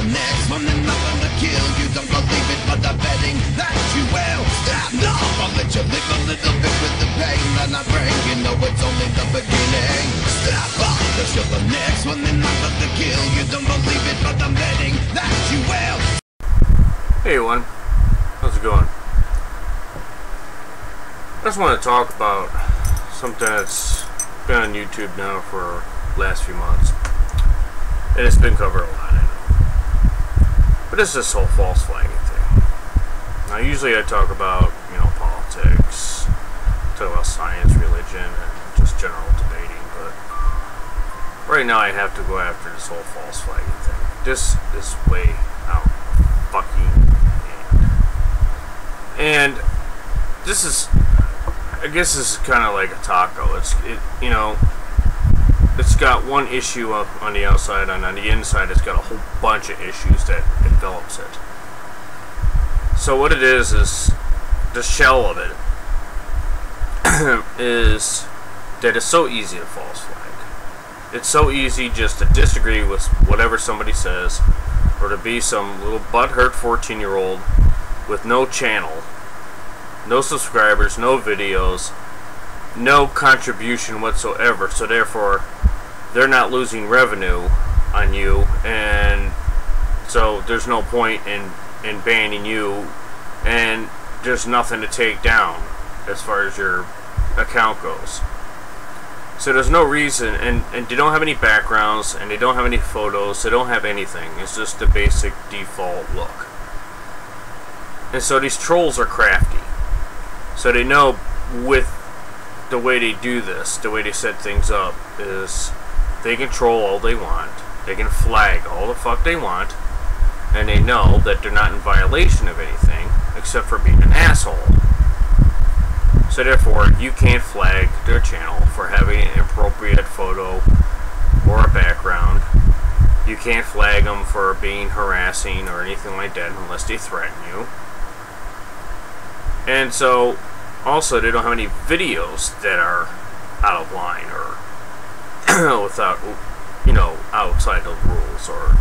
next one and I'm gonna kill you. Don't believe it, but I'm betting that you will. No, I'll let you live a little bit with the pain that I bring. You know it's only the beginning. Step up, cause you're the next one and I'm gonna kill you. Don't believe it, but I'm betting that you will. Hey everyone, how's it going? I just want to talk about something that's been on YouTube now for the last few months. And it's been covered a lot, I know. But it's this whole false flagging thing. Now usually I talk about, politics, talk about science, religion, and just general debating, but right now I have to go after this whole false flagging thing. This is way out fucking hand. And this is, I guess this is kind of like a taco. It's got one issue on the outside, and on the inside it's got a whole bunch of issues that envelops it. So what it is the shell of it is that it's so easy to false flag. It's so easy just to disagree with whatever somebody says, or to be some little butthurt 14-year-old with no channel, no subscribers, no videos, no contribution whatsoever, so therefore they're not losing revenue on you, and so there's no point in banning you, and there's nothing to take down as far as your account goes. So there's no reason, and they don't have any backgrounds, and they don't have any photos, they don't have anything. It's just the basic default look. And so these trolls are crafty. So they know with the way they do this, the way they set things up, is they can troll all they want, they can flag all the fuck they want, and they know that they're not in violation of anything except for being an asshole. So therefore, you can't flag their channel for having an inappropriate photo or a background. You can't flag them for being harassing or anything like that unless they threaten you. And so, also, they don't have any videos that are out of line or without, outside the rules or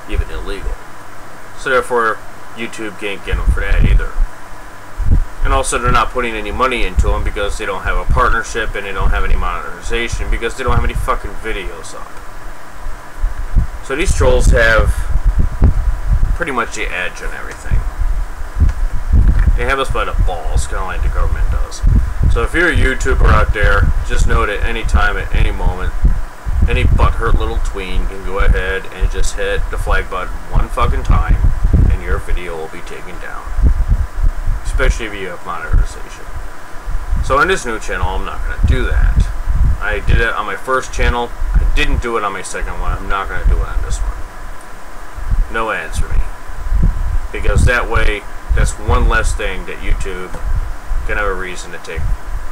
even illegal. So therefore, YouTube can't get them for that either. And also, they're not putting any money into them because they don't have a partnership and they don't have any monetization because they don't have any fucking videos up. So these trolls have pretty much the edge on everything. They have us by the balls, kind of like the government does. So if you're a YouTuber out there, just know that any time, at any moment, any butthurt little tween can go ahead and just hit the flag button one fucking time, and your video will be taken down. Especially if you have monetization. So on this new channel, I'm not going to do that. I did it on my first channel. I didn't do it on my second one. I'm not going to do it on this one. No ads for me. Because that way, that's one less thing that YouTube can have a reason to take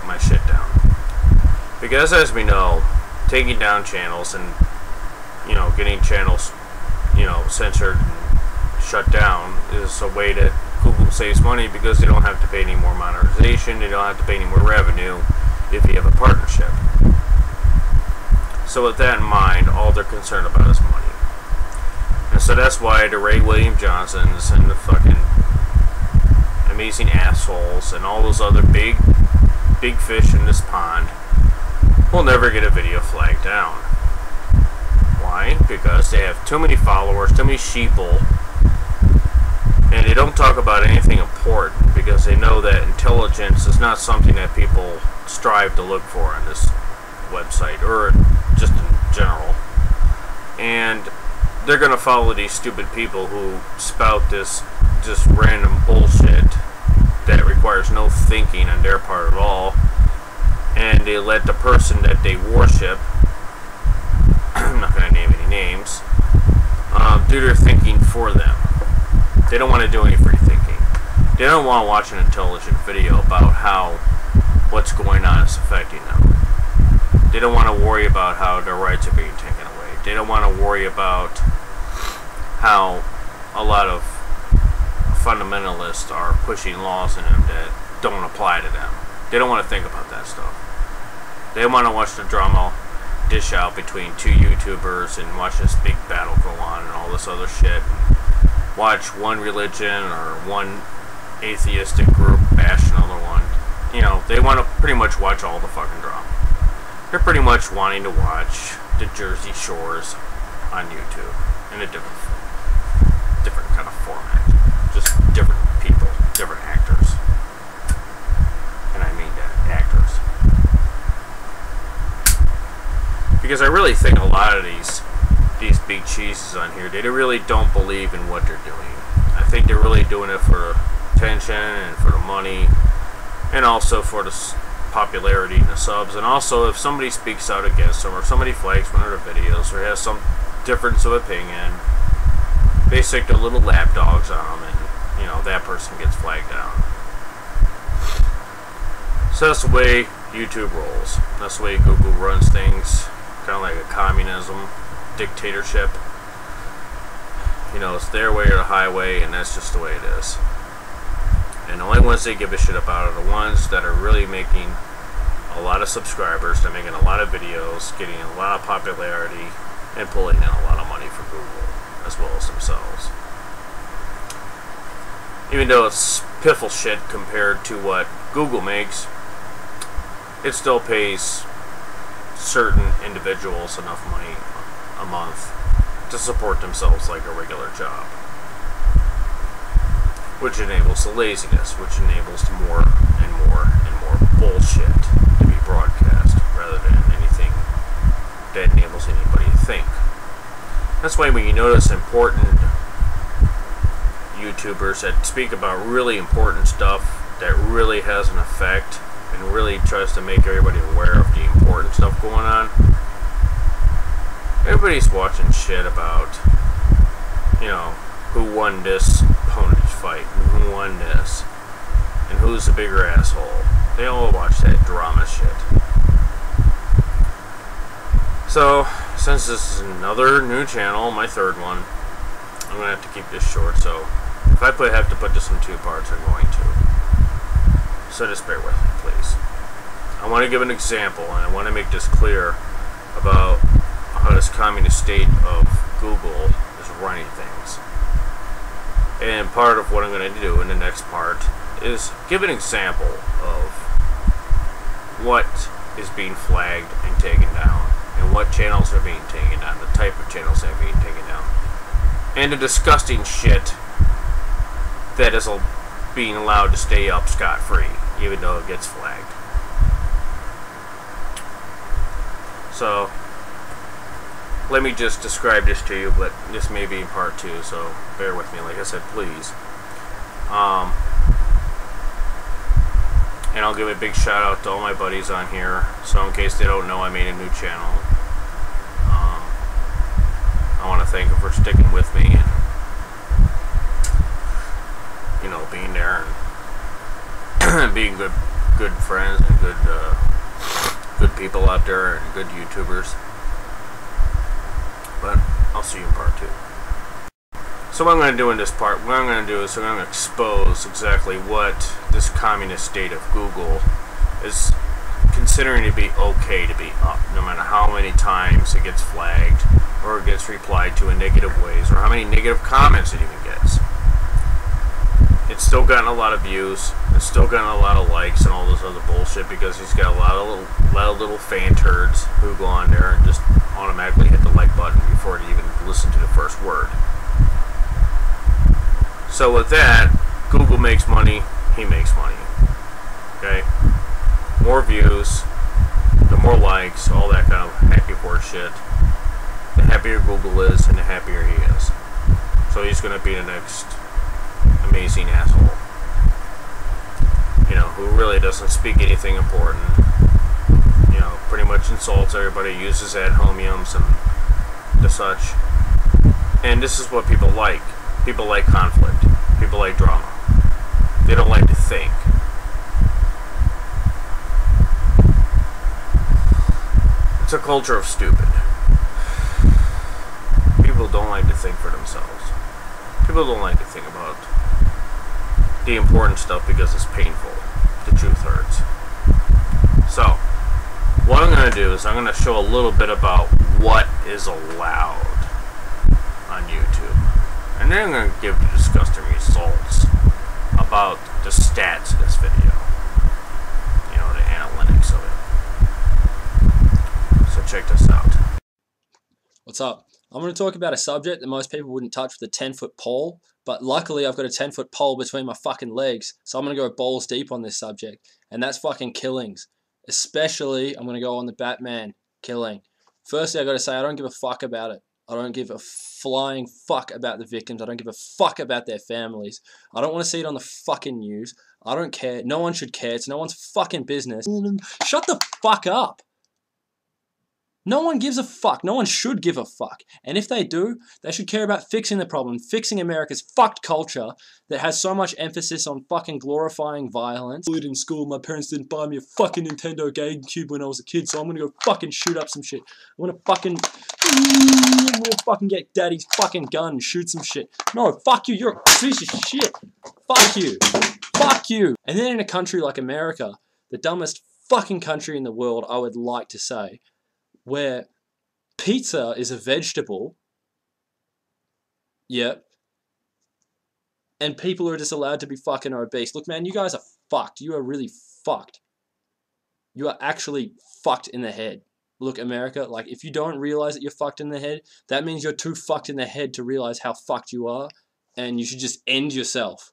my shit down. Because as we know, taking down channels and, getting channels, censored and shut down is a way that Google saves money because they don't have to pay any more monetization, they don't have to pay any more revenue if you have a partnership. So with that in mind, all they're concerned about is money. And so that's why the Ray William Johnsons and the fucking amazing assholes and all those other big fish in this pond will never get a video flagged down. Why? Because they have too many followers, too many sheeple, and they don't talk about anything important because they know that intelligence is not something that people strive to look for on this website or just in general. And they're going to follow these stupid people who spout this just random bullshit that requires no thinking on their part at all, and they let the person that they worship, I'm not going to name any names, do their thinking for them. They don't want to do any free thinking. They don't want to watch an intelligent video about how what's going on is affecting them. They don't want to worry about how their rights are being taken away. They don't want to worry about how a lot of fundamentalists are pushing laws in them that don't apply to them. They don't want to think about that stuff. They want to watch the drama dish out between two YouTubers and watch this big battle go on and all this other shit. Watch one religion or one atheistic group bash another one. You know, they want to pretty much watch all the fucking drama. They're pretty much wanting to watch the Jersey Shores on YouTube in a different kind of format. Just different people, different actors. And I mean that, actors. Because I really think a lot of these big cheeses on here, they really don't believe in what they're doing. I think they're really doing it for attention and for the money, and also for the popularity and the subs. And also, if somebody speaks out against them, or somebody flags one of their videos, or has some difference of opinion, they stick their little lapdogs on them, and you know, that person gets flagged down. So that's the way YouTube rolls. That's the way Google runs things. Kind of like a communism, dictatorship. You know, it's their way or the highway, and that's just the way it is. And the only ones they give a shit about are the ones that are really making a lot of subscribers, they're making a lot of videos, getting a lot of popularity, and pulling in a lot of money for Google, as well as themselves. Even though it's piffle shit compared to what Google makes, it still pays certain individuals enough money a month to support themselves like a regular job, which enables the laziness, which enables more and more and more bullshit to be broadcast rather than anything that enables anybody to think. That's why when you notice important YouTubers that speak about really important stuff that really has an effect and really tries to make everybody aware of the important stuff going on, everybody's watching shit about, you know, who won this opponent's fight, and who won this, and who's the bigger asshole. They all watch that drama shit. So, since this is another new channel, my third one, I'm going to have to keep this short, so if I have to put this in 2 parts, I'm going to. So just bear with me, please. I want to give an example, and I want to make this clear about how this communist state of Google is running things. And part of what I'm going to do in the next part is give an example of what is being flagged and taken down, and what channels are being taken down, the type of channels that are being taken down, and the disgusting shit that is being allowed to stay up scot-free, even though it gets flagged. So, let me just describe this to you, but this may be in part 2, so bear with me, like I said, please. And I'll give a big shout out to all my buddies on here, so in case they don't know, I made a new channel. I want to thank them for sticking with me and, you know, being there and being good friends and good people out there and good YouTubers. But I'll see you in part 2. So what I'm going to do in this part, what I'm going to do is I'm going to expose exactly what this communist state of Google is considering to be okay to be up, no matter how many times it gets flagged or it gets replied to in negative ways, or how many negative comments it even gets. It's still gotten a lot of views, it's still gotten a lot of likes and all this other bullshit, because he's got a lot of little fan turds who go on there and just automatically hit the like button before they even listen to the first word. So with that, Google makes money, he makes money. Okay? More views, the more likes, all that kind of happy horse shit. The happier Google is, and the happier he is. So he's going to be the next amazing asshole. You know, who really doesn't speak anything important. You know, pretty much insults everybody, uses ad homiums and the such. And this is what people like. People like conflict. People like drama. They don't like to think. It's a culture of stupid. People don't like to think for themselves. People don't like to think about the important stuff because it's painful. The truth hurts. So, what I'm going to do is I'm going to show a little bit about what is allowed on YouTube. And then I'm going to give you disgusting results about the stats of this video. You know, the analytics of it. So check this out. What's up? I'm going to talk about a subject that most people wouldn't touch with a 10-foot pole, but luckily I've got a 10-foot pole between my fucking legs, so I'm going to go balls deep on this subject, and that's fucking killings. Especially, I'm going to go on the Batman killing. Firstly, I got to say, I don't give a fuck about it. I don't give a flying fuck about the victims. I don't give a fuck about their families. I don't want to see it on the fucking news. I don't care. No one should care. It's no one's fucking business. Shut the fuck up. No one gives a fuck. No one should give a fuck. And if they do, they should care about fixing the problem, fixing America's fucked culture that has so much emphasis on fucking glorifying violence. In school, my parents didn't buy me a fucking Nintendo GameCube when I was a kid, so I'm gonna go fucking shoot up some shit. I'm gonna fucking get daddy's fucking gun and shoot some shit. No, fuck you, you're a piece of shit. Fuck you. Fuck you. And then in a country like America, the dumbest fucking country in the world, I would like to say, where pizza is a vegetable, yep, and people are just allowed to be fucking obese. Look, man, you guys are fucked. You are really fucked. You are actually fucked in the head. Look, America, like, if you don't realize that you're fucked in the head, that means you're too fucked in the head to realize how fucked you are, and you should just end yourself.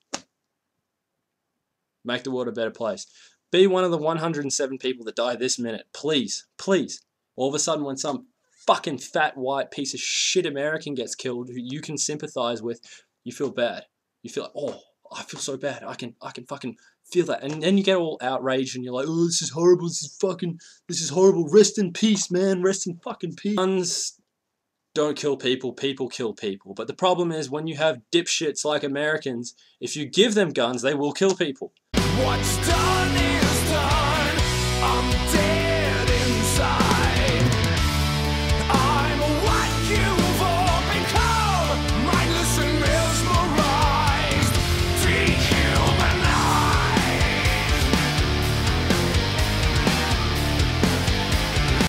Make the world a better place. Be one of the 107 people that die this minute. Please, please. All of a sudden, when some fucking fat white piece of shit American gets killed who you can sympathize with, you feel bad. You feel like, oh, I feel so bad. I can fucking feel that. And then you get all outraged and you're like, oh, this is horrible. This is horrible. Rest in peace, man. Rest in fucking peace. Guns don't kill people. People kill people. But the problem is when you have dipshits like Americans, if you give them guns, they will kill people. What's done